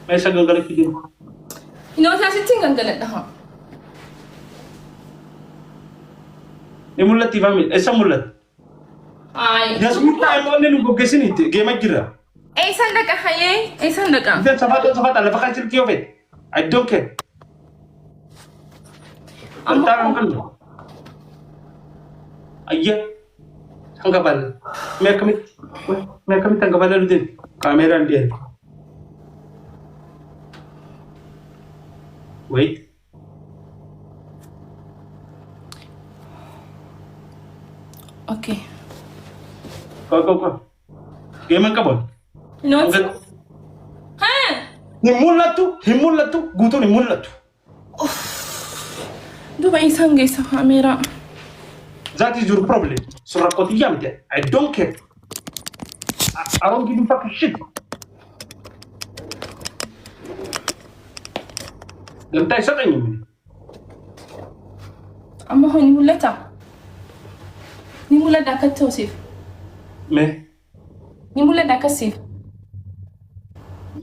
ما يسجل قالك كده إنه تاسيتين كان قلتها يمولت تفهمي إيش مولت أي جاسمين تايم ولا نقول كسيني جيم أجرا أي سندك أحيي أي سندك إذا سبات على فكرة تلقيه بيت I don't care أما بنتار أنقل أيه أنقبل ما كميت أنقبل لودين كاميرا دي wait أوكي kau game أنقبل إنه أنقل ها himul tu gutu ni mul tu دوبا إنسان جيسا أميرة that is your problem so rakoti yamte I don't care I don't give a fucking shit dan tay sa kanyo أما هو نمولتا نمولا داك التوصيف me نمولا داك السيف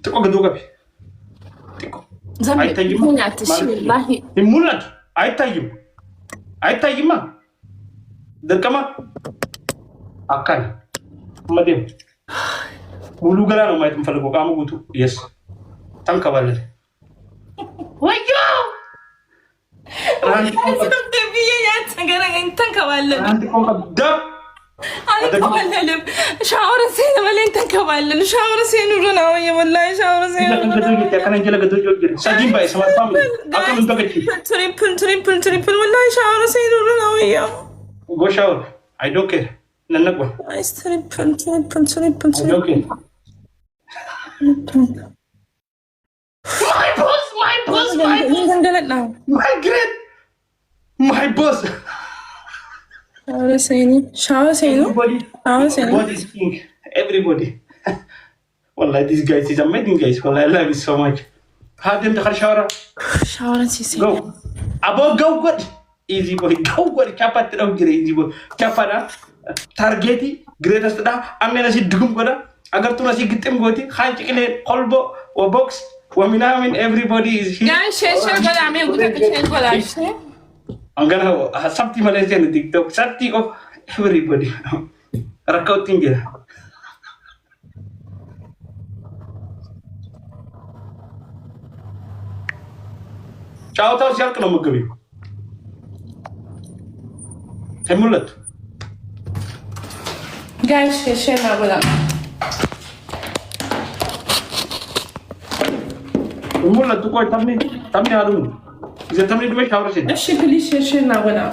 tiko gadu gabi tiko زمي ay tayyim هنا تشي والله himul tu ay tayyim ma dan kama akan madim mulu gala no mai tumfal ko kamu gutu yes tanka balle wayo ranti ko انت كوالل ranti ko da انا كوالل شاور سين ولا انت كوالل شاور سين ولا ويا والله شاور سين kana jela gadu jogir sajin bay sama family akan untuk kecil تريبل والله شاور سين ولا ويا go shower I don't care nanak ba عايز تريبل I don't care my boss my great my boss شاور سينو everybody شاور سينو everybody is king everybody والله these guys is amazing guys والله I love you so much هادم دخل شاورا شاور سيسي go abo go good easy boy go good kapat daw gire easy boy kapara targeti greatest da amena si dugum goda agar tu nasi gitem goti khanci kile kolbo wa box wa minamin everybody is here قاعد شيء ولا عمي قلت لك شيء ولا شيء I'm gonna sabti Malaysia ni TikTok sabti of everybody rakau tinggal ciao tau sial kena magabi hemulat قاعد شيء ما ولا hemulat tu kau tamni adun إذا tamni dua shower sih أشي بليش شيء ما ولا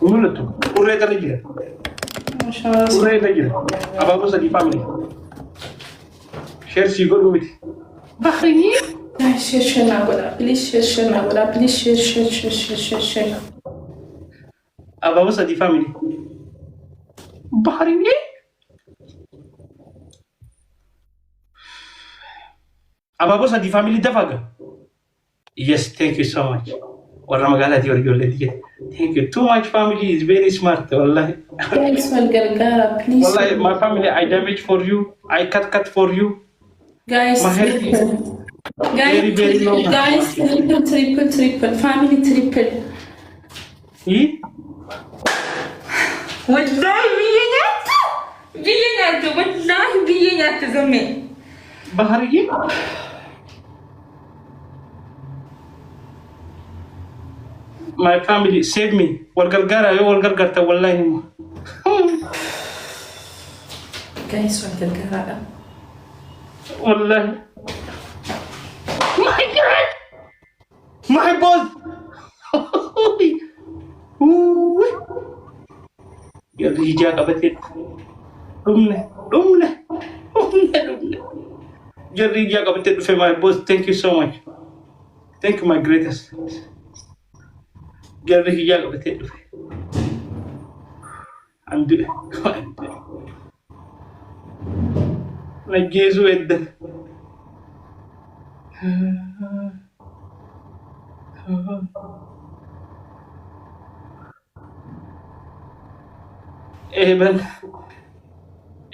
hemulat tu urai tadi dia شاور urai lagi apa aku sedih family share si guru mit bahrini قاعد شيء ما ولا بليش شيء ما ولا بليش شيء apa aku sedih family bahrini apa aku sedih family dafaga yes thank you so much warna magaalati warjolle dige thank you too much family is very smart wallahi guys والقرقارة please wallahi my family I damage for you I cut for you guys my head is very low guys triple family triple eh والله بينات والله بينات زمي bahari my family save me walgalgara yo walgalgarta wallahi guys والقرقارة wallahi my god my boss ya hija kabatit dumne jadi hija kabatit for my boss thank you so much thank you my greatest jadi hija kabatit and na jesu edda ben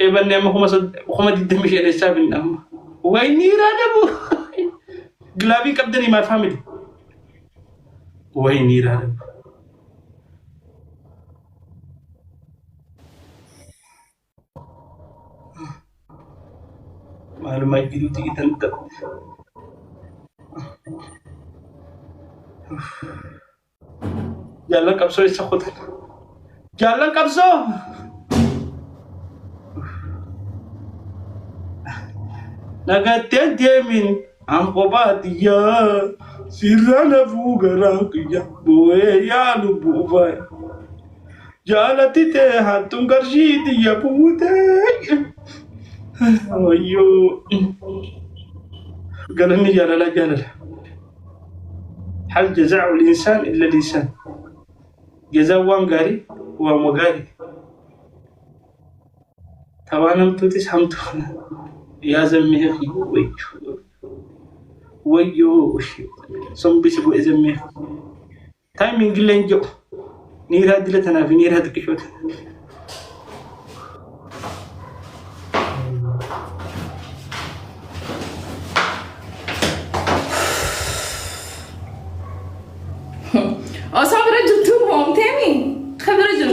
إبن يا محمد الدمشق لسه بينام ويني رادبو قلابي كبدني ما فهمت ويني رادبو معلومات جديدة تيجي تنتظر جالن قبصو يسخوت جالن قبصو نغتن ديمين ام قباديا سيرانا فوغراكيا بويا لبوفاي جالتي تهاتم غرشيدي يا بوتاي ايو قالني جلال جلال هل جزاء الإنسان إلا الإنسان جزاء وان غاري وان وغاري تبانم توتيس همتونا يا زميه ويو سنبس بو زميه تايمينغ لنجو نيرا دلتنا في نيرا دكشوت أصعب رجل توهم تامي خذ رجل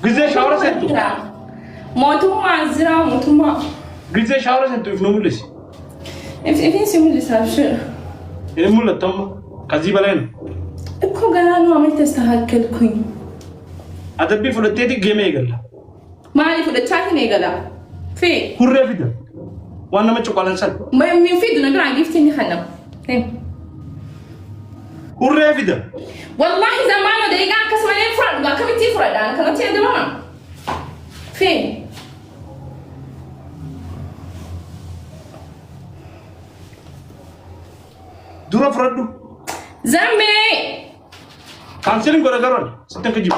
جزء شاورة سنتو موتو مع الزراعة موتو مع جزء شاورة سنتو إفنو ملسي إفين سيمو اللي سافشر إنه ملا تم كذيبا لين إبكو قلانو عملت استهاكل كوين أدبي فلتيتي جيمي يقلا ما علي فلتاكي نيقلا في هو فيدا وانا ما تشوف على سن ما من في دون قرا جفتني خنم هو فيدا والله زمان ده يقع كسمانين فرد ما كم تي فرد أنا كنت يا دمام فين دورا فردو زمي كانسلين كورا كارون ستة كجيب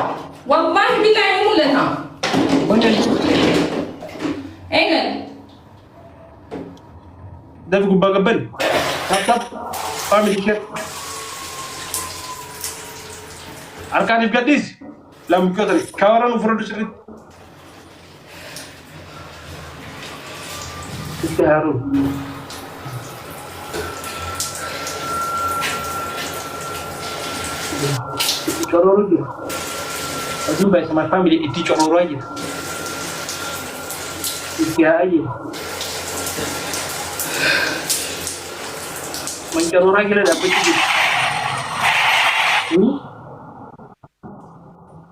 والله بالله يمولنا أين ده في قبة قبل طب فامي كيف أركاني بقديس لا مكتر كارون وفردو سريت استهارو Chororo dia. Aduh baik sama family itu chororo aja. Iya aja. Menchororo aja lah dapat itu.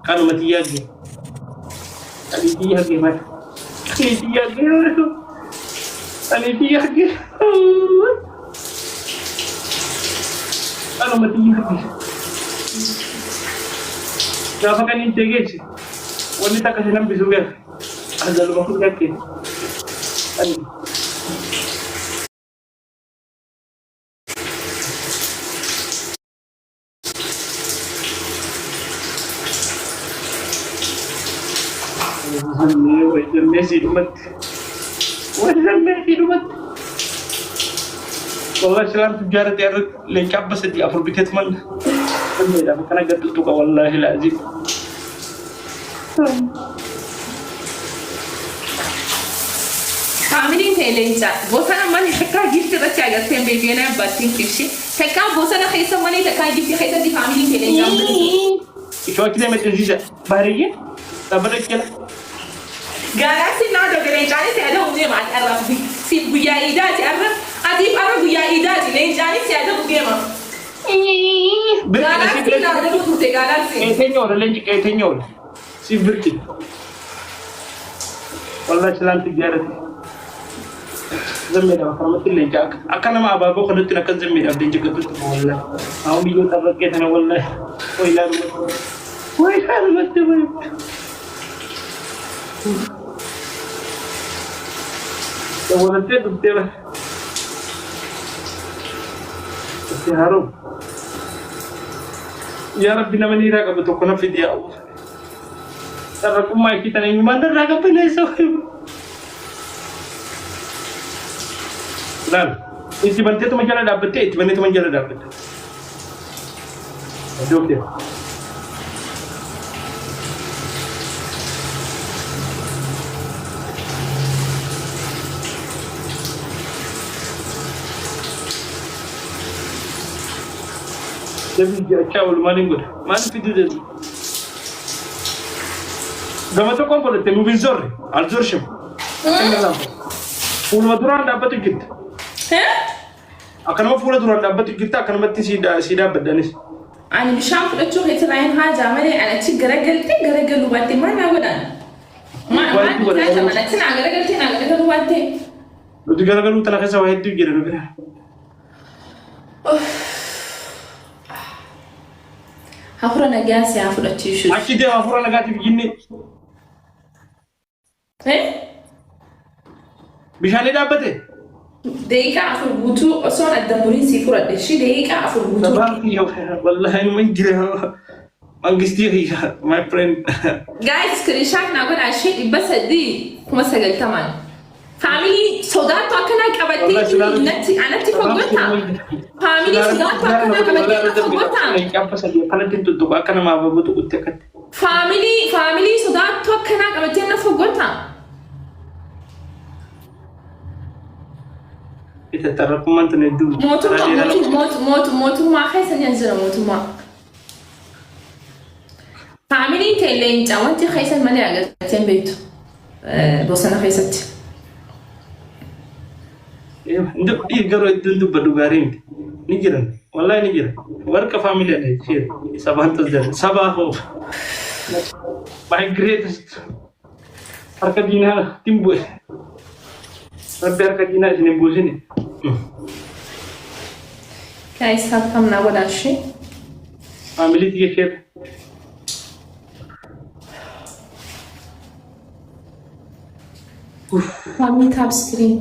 Kalau mati lagi. Tadi dia lagi mati. Tadi dia lagi. Tadi dia lagi. Kalau mati lagi. Kenapa kan ini guys? Wanita kasih nabi juga. Ada lupa aku yakin. Wajah Messi dumat. Wallah selam sejarah tiada lengkap besar di Afrobiket man. Benar, karena gatul tu wallahi lazim. Family telenca, bosan mana tekak gift tu cakap tembe biena batin kipsi. Tekak bosan nak hisap mana tekak gift kita di family telenca. Itu kita macam Ziza, baharinya, tak berikutnya. Galaxy nada telenca ni saya ada umumnya mat Arab. Si buaya ida si Arab, adib Arab buaya ida telenca ni saya ada umumnya mat. Galaxy nada tu tu Galaxy. Ketenyor, lenci ketenyor. Si berarti. Wallah selam sejarah. Zamira farmati lenci. Akan nama abang kau kena akan zamira lenci kebetul wallah. Aku bijo tabrak kita wallah. Woi lalu tu. Tawaran tu tiada. Harum. Ya Rabbi nama ni raga betul kena video Allah. Tapi aku mai kita ni mana raga pernah soal. Dan isi bantai tu macam ada dapat, isi bantai tu macam ada dapat. Aduh dia. Devi ciao maalin godha maal fiduu deebi gama tokkoon godhatte nuuf hin zorre al zorshim fuuluma duraan dhaabbatu jirti akkanuma fuula duraan dhaabbatu jirti akkanumatti si dhaabbaddanis ani bishaan fudhachuu keessa baay'een haajaa malee ani achi garagaluu baattee maal naa godhaan achi naa garagaluu baattee nuti garagaluu tana keessa waa hedduu jira nu bira hafura nagaa si haa fudhachiishu achi deema hafura nagaatiif jinne bishaanii dhaabbate daqiiqaa 4 guutuu osoo adda muriin si fudhadhe shi daqiiqaa 4 guutuu wallahi man jira mangistii my friend guys screenshot naa godhaa shi 390 family sodaatu akkana qabattee natti anatti foggota family sodaatu akkana qabattee foggota kanatti tuttuqa akkana maafagutu utti akkatti family sodaatu akkana qabattee na foggota ita tarrakuman tane du mootummaa keessa jira mootummaa family teeleenca wanti keessa malee agarteen beektu bosona keessatti nduk di garo dundu badu garim ni jiran wallahi ni jiran warka family ada shir sabantos dan sabaho my greatest arkadina timbu rabbi arkadina sini buzini guys have come na wala shi family tiye shir family tab screen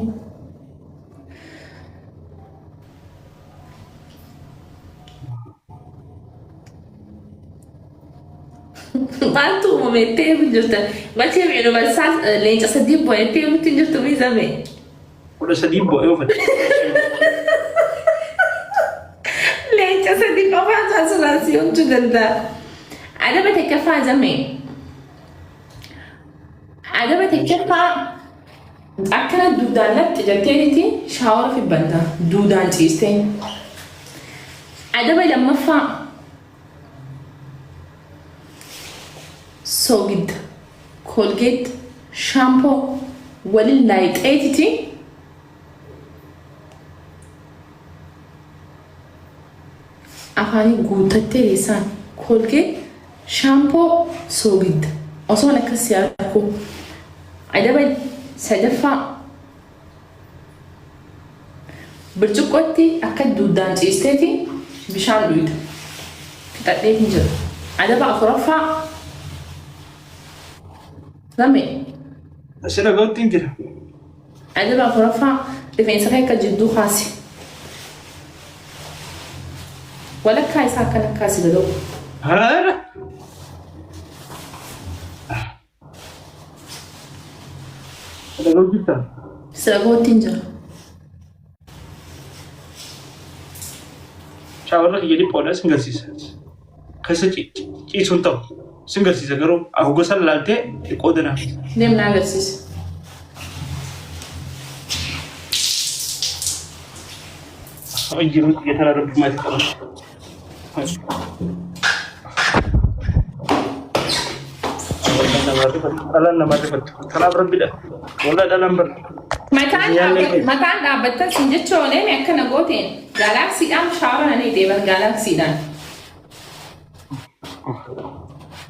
Bantu metteu giusto. Ma c'è meno balsas lei già sadi poi e più tutti giusto visame. Udah sedih boh eu fat. Lei già sadi come fa solazione giusta. Ada bete che fa zame. Ada bete che fa akkana duudaalatti jetteeti shaawara fi banda duudaan ciiste. Ada bete lammaffaa Sogid, Colgate, shampoo, walin light 80. Afani guutattee isaan Colgate, shampoo, Sogid. Osoo akkas yaadku. Adaba sadaffaa bircuqqootti akka duudaan ciisteeti bishaan dhuyita. Fixadhee hin jiru. Adaba afuraffaa Zame. Asira gautin jira. Adaba furafa defensa kai ka jiddu khasi. Wala kai sa kana kasi da dau. Har. Ada gautin. Sira gautin jira. Shawara jadi podas ngasisa. Kasa ci sun taw. Singarsiisa garuu gosa laaltee qoodana. Deemna agarsiisa. Jiru xiyyeetaa irratti maatii qaban. Dhalaan namaa rifatu. Kanaaf rabbiidha. Walaa dhalaan bara. Maqaan dhaabbattan sin jechuun akkana gooteen gaalaksiidhaan shaawara ni deeban gaalaksiidhaan.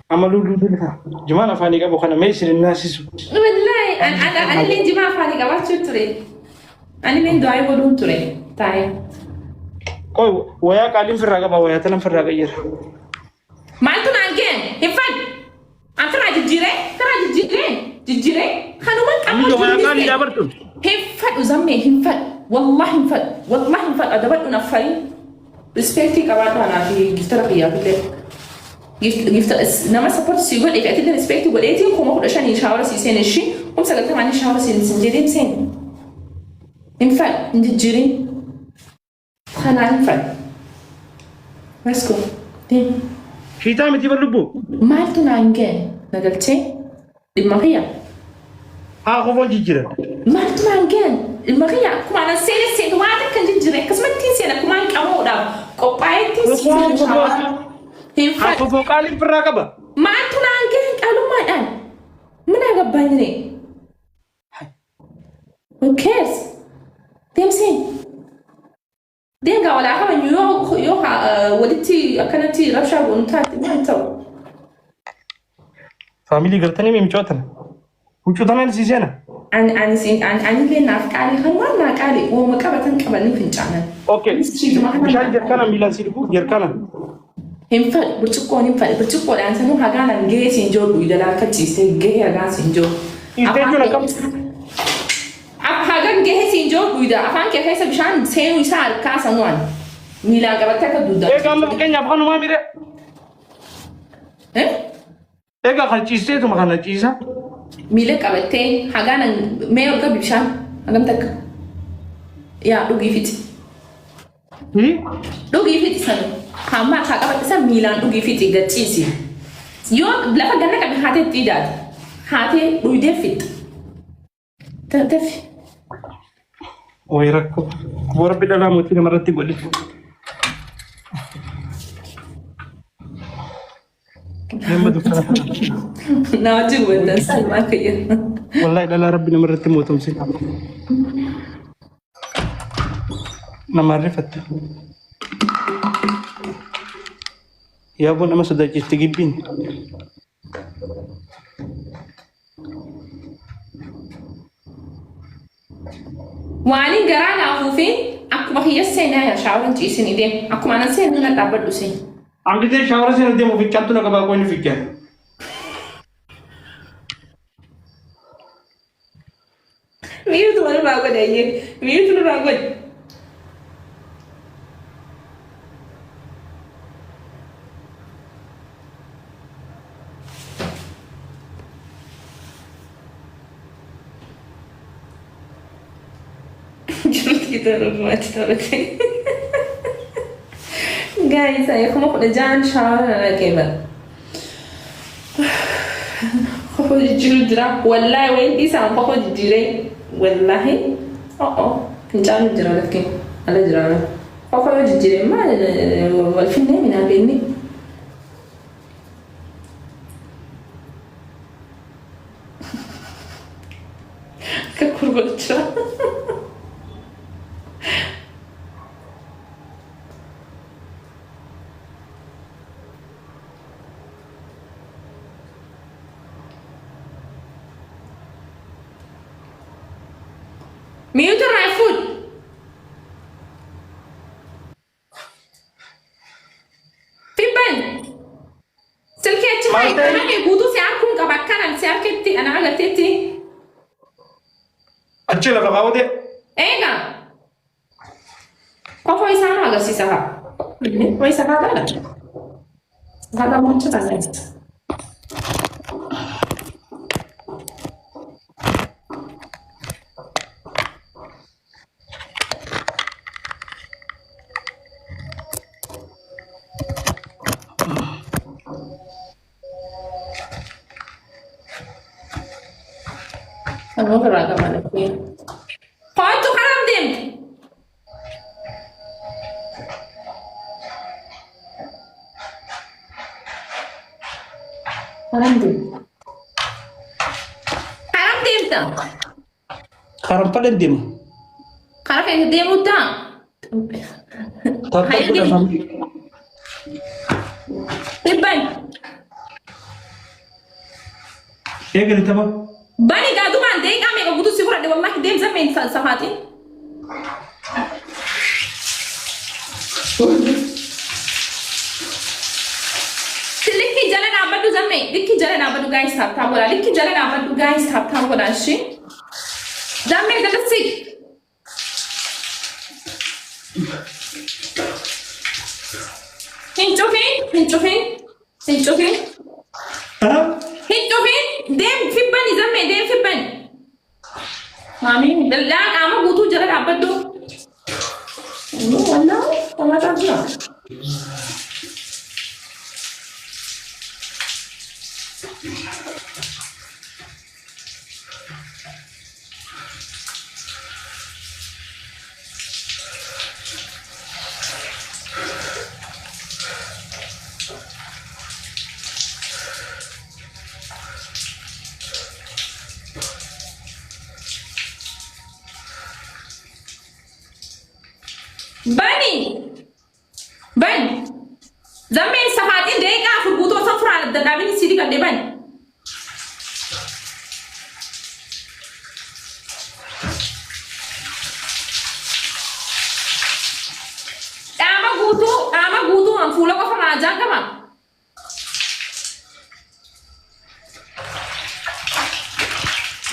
Amalu dulu lah. Gimana Fani kamu kana mesin nasi su. Wallahi ana lin jima Fani ka bachu ture. Ani men doai bodun ture. Taya. Koi waya kalin firraga ba waya tanan firraga yir. Maltu nangen. Hifan. Antara jijire? Jijire? Hanuman kamu jijire. Waya kali dabar tu. Hifan uzamme hifan. Wallahi hifan adabat unafari. Respecti kabatu ana fi giftara qiya bile. Gift nama support si gol e atende respect gol e tin kuma kuda shani shawara si sen shi kuma saga tamani shawara si sen jedin sen in fact ndijiri khana in fact let's go din Kita miti berlubu maltu nange nagalche dimmaqiya ها خوفون جيجرا ما تمانجن المغيا كمان سيد واحد كان جيجرا كسمة تيسي كمان كمودا قبايتي سيد ها خوفون قالي براقبة ما تمانجن قالوا ما أنا من أقبلني who cares تمسين دين قاولا حما يو ولدتي أكنتي رشا ونتات ما انتو فاميلي قرتني مي مشوتنا وشوتنا نسيسينا عن اللي نافقالي خلوانا قالي ومكابتن كبالي فنجانا اوكي مشان جركانا ميلان سيدكو جركانا هنفل برتقو لان سنو هاغانا نجي سينجو بيدلا كتي سيجي هاغان سينجو يستيجو لكم هاغان جي سينجو بيدا افان كي هيسا بشان سينو يسال كاسانوان ميلان غبتك دودا ايه قال كينيا بخانو ما ميري ايه قال تشيستو ما كان تشيسا ميلك أبتين هاغانا ميو كبي بشان هاغامتك يا دوغي فيتي دوغي فيتي سنو هما هاغا بتسا ميلان دوغي فيتي غتشيسي يو بلا فغانا كبي هاتي تيداد هاتي دوغي فيت تنتفي ويركو وربي لا موتي مرتي قولي لما دكتور ناجي وين سلمى كيا والله لا ربنا مرتي موتهم سي نمرفت يا ابو انا ما صدقت تجيبين واني قرانا أخوفين أكو هي السنة يا شاورن تيسين إيدين أكو أنا سنة نتابع دوسين عم بدي شاورن سنة دي مو في كاتو نكبا كوني في كان ميوت وانا باقول أيه ميوت وانا باقول kita rumah kita guys saya kamu kena jangan shower lagi mbak kau jujur jerah wallahi wain isa kau jujur wallahi jangan jerah lagi ala jerah kau jujur mah walfin ni mina bini kekurban jerah mute my food. Pippen. Selket mai kana ke butuh si aku nggak bakaran si aku ti anak agak teti. Aceh lah kau deh. Ega. Kau kau isana agak sih sah. Kau isana ada. Gak ada macam mana. Kamu beragam mana sih? Kau itu haram dim. Haram dim. Haram dim tak? Haram pada dim. Haram yang dim tak? Tapi kita sampai. Liban. Ya kita apa? Bani gadu man deh kami kau butuh sih kurang dewa mah dem zaman sahati. Likhi jalan apa tu zaman? Likhi jalan apa tu guys thap thap bola. Likhi jalan apa tu guys thap thap bola sih. Zaman dah sih. Hincohin. Hincohin. Dem fibban izame dem fibban. Mami, dah kamu butuh jalan apa tu? Mana? Kamu tak tahu. بني بني زمي السفاتين دقيقة في البوتو صفر على الدقابين سيدي قد بني أما قوتو أنفولا قفر راجع كمان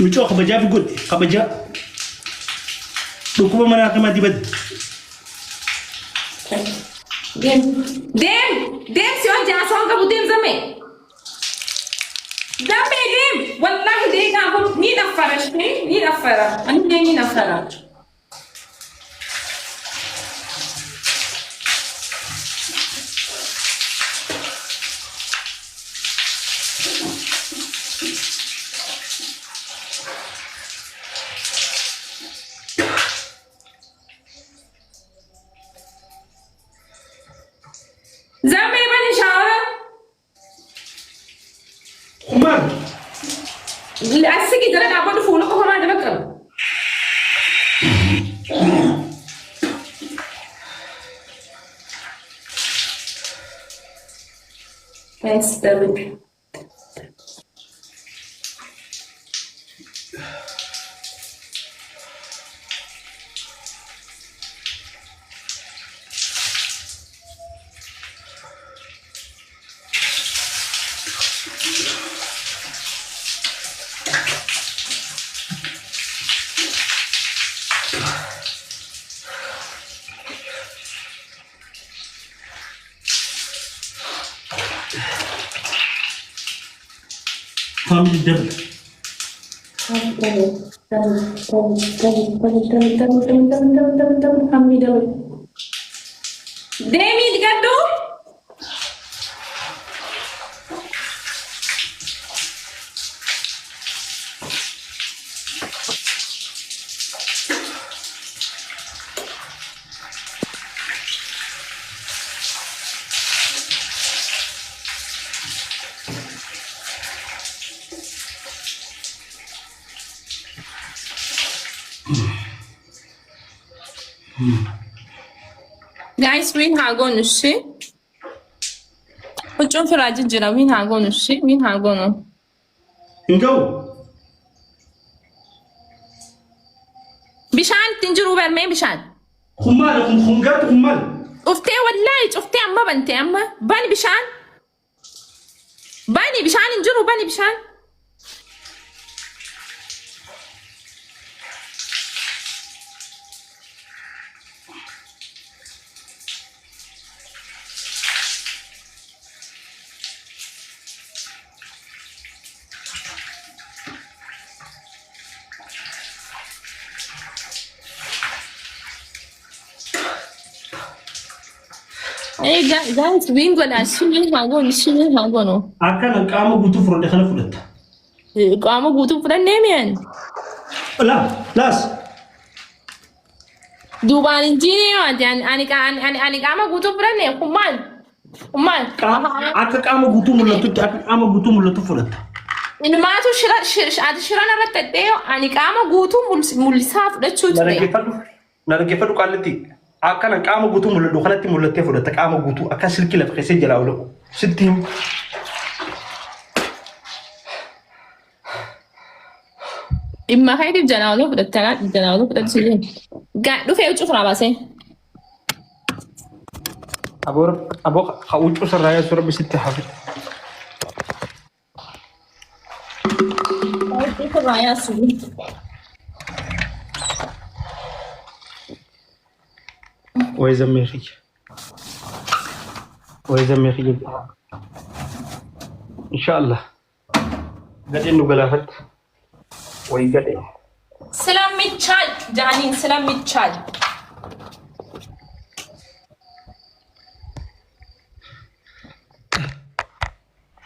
ميتو خبجا في قد خبجا دوكو ما ناقي ما تبد ديم سيون جاسون كابو ديم زمي ديم والله ديم كابو ني نفرش ني نفرش أنا ني نفرش زمي بني شاورا خمار السكي درك عبادو فولا قفر ما دبكر استبد فاميلي الدبل ديمي تقدو Guys, وين هاغون الشي؟ وجون في راجل جرا وين هاغون الشي؟ وين هاغونو؟ انجو بشان تنجروا برمي بشان خمال خمجات خمال افتي والله افتي اما بنتي اما باني بشان انجروا باني بشان ايه جايز وين ولا شي وين هاغونو أكان كامو بوتو فرد خلف فرد قاموا بوتو فرن نيمين لا لاس دوبان انجيني أنا قاموا بوتو فرن نيم كمان أكا كامو بوتو ملتو أكا كامو بوتو ملتو فرد إنه ما تو شرانا رتديو أنا قاموا بوتو ملساف لتشوت نرجفدو قالتي أكان كامو بوتو ملتو خلتي ملتو فرد كامو بوتو أكا سلكي لفخسي جلاولو ستيم إما هاي جناولو بدأ جناولو بدأ تسيجين قاعد في أوجه فراباسي أبو خاوش وسرايا سورة بستة حافظ أوجه فرايا سوي وإذا ميخي إن شاء الله قد إنه قلافت ويقدر سلام ميتشال جانين سلام ميتشال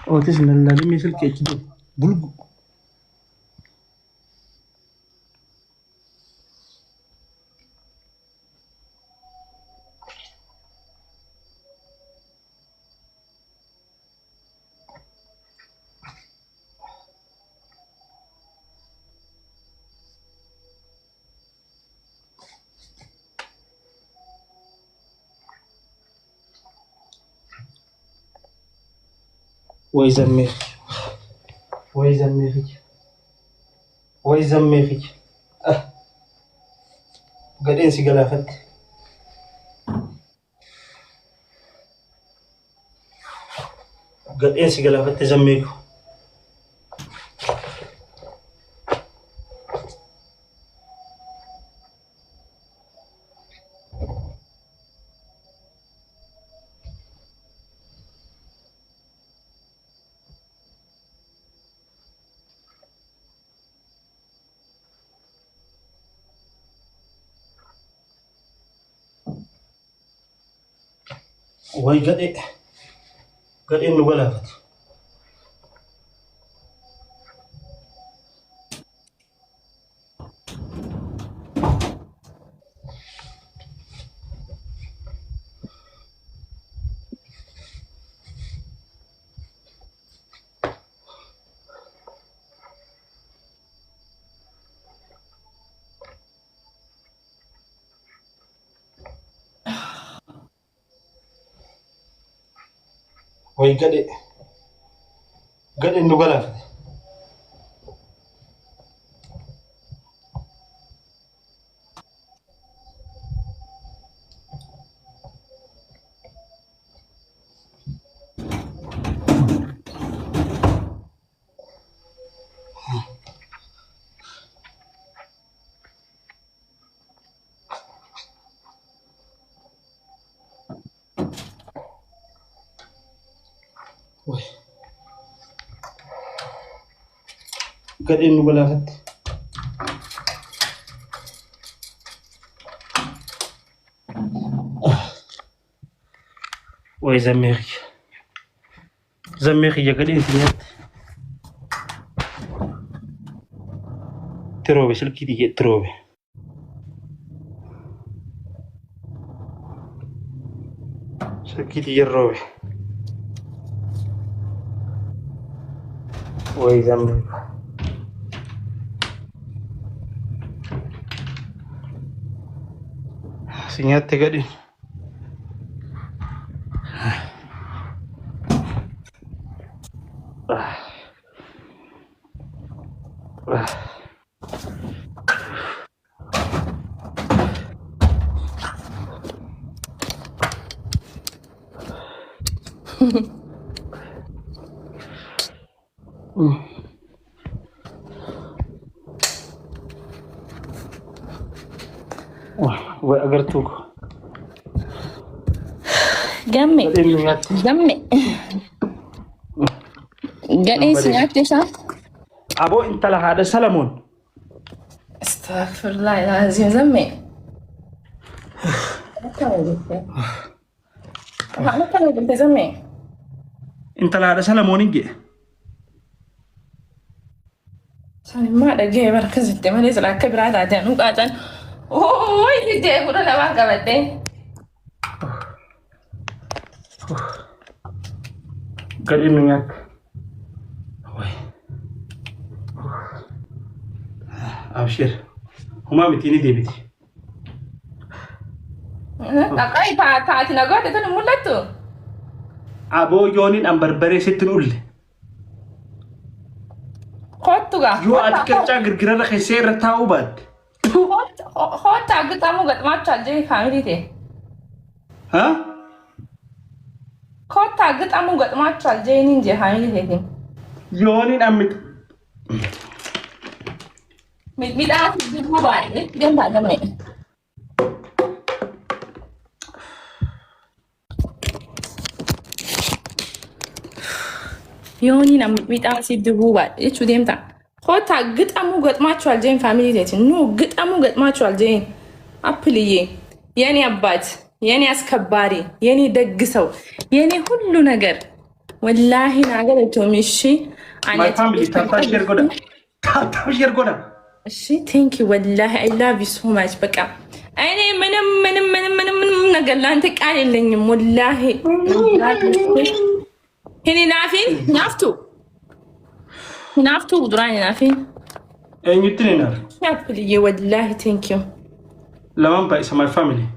أو تسمع الله مثل كده بلغ ويزميخ ويزميخ ويزميخ قد انسي قلافت قد انسي قلافت زميكو وهي قد إنه قلافت وهي قد إنه قلافت قد إنه قلافت وي زميخي يا قد إنسي تروبي سلكي دي تروبي سلكي دي الروبي وي زميخي Sinyate gadi. وأجرتوك جمي قال ايه سمعت ليش أبو أنت لهذا سلمون استغفر الله العظيم زمي أنا كانوا بنت زمي أنت لهذا سلمون يجي ثاني ما دقيقة بركزت ما ليس لك كبر هذا عدين وقاعد وي يجي يقول أنا ما قبلتين قال إنه ياك أبشر هما متيني دي بيتي أقاي تاعتي نقول ده مولتو أبو يونين أم بربري ستنقول خدتوغا يو أتكلم غير خسير تاوبات خد تعقد أمو قد ما تشجعي فاميلي ها خد تعقد أمو قد ما تشجعي نينجي فاميلي يونين أم ميت أعرف بيجوا بعدين جنب هذا مين يونين أم ميت أعرف بيجوا بعد إيش وديم تا خد تعقد أمو قد ما تشجعي فاميلي نو قد أمو قد ما تشجعي أبليه يعني أبات يعني أسكباري يعني دقسو يعني كل نجر والله ناقل توميشي my family تابشير قدا شي ثانك يو والله I love you so much بقى أنا من نقل أنت قال لي والله هني نافين نافتو ودراني نافين أين يتنينار يا بلي والله ثانك يو لمن بقى my family